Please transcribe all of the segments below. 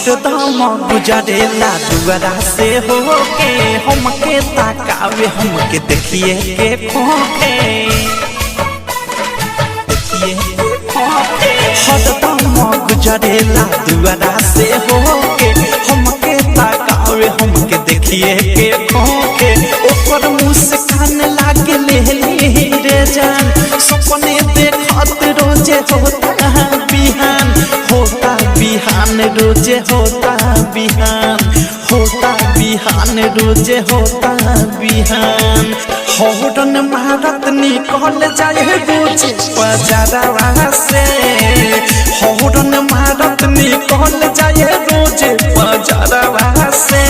हरदम गुजरेला दुआरा से होके हमके ताकावे हमके देखिए के खोके हरदम गुजरेला दुआरा से होके हमके ताकावे हमके देखिए के खोके ओकर मुस्कान लागे लेली रे जान सपने देखत रोजे होता बिहान रोजे होता बिहान रोजे होता बिहान हौरन मारत निकल जाए रोजे बजारवा से हौरन मारत निकल जाए रोजे बजारवा से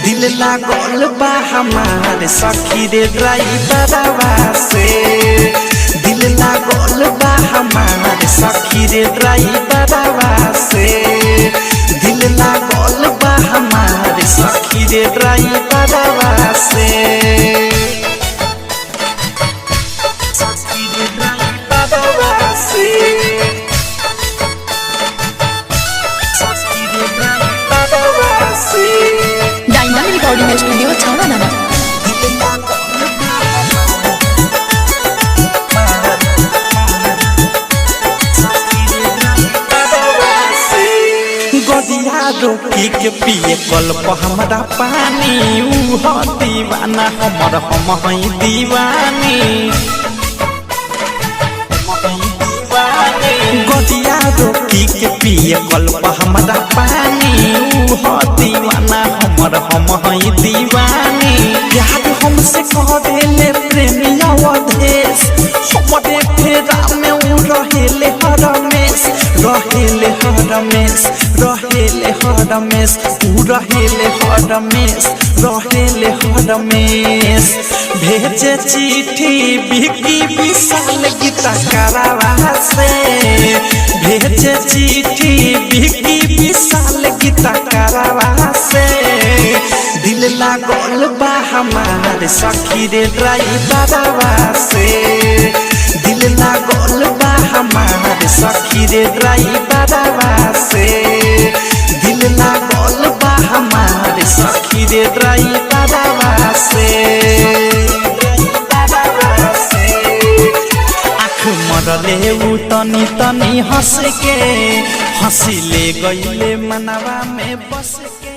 दिल लागल बा हमारे सखी रे ड्राइवरवा से दिल लागल बा हमारे सखी रे ड्राइवरवा से दिल लागल बा हमारे सखी रे ड्राइवरवा से सखी रे ड्राइवरवा से सखी रे ड्राइवरवा से डायमंड रिकॉर्डिंग स्टूडियो छावना रोकी के पिए कल्प हमारा पानी ऊ दीवाना हमर हम हई दीवानी गदिया रोकी के पिए कल्प हमारा पानी ऊ दीवाना हमर हम हई दीवानी प्यार हमसे करेले प्रेमिया अवधेश हमरे फेरा में ऊ रहेले हरमेश रहेले हरमेश रहेले हरमेश ऊ रहेले हरमेश रहेले हरमेश भेजे चिट्ठी बिकी विशाल गीता करावा से भेजे चिट्ठी बिकी विशाल गीता करावा से दिल लागल बा हमारे सखी रे ड्राइवरवा से दिल लागल बा हमारे सखी रे ड्राइवरवा से दिल लागल बा हमारे सखी रे ड्राइवरवा से आँख मरले उ तनी तनी हंस के हंसी ले गईले मनवा में बस के।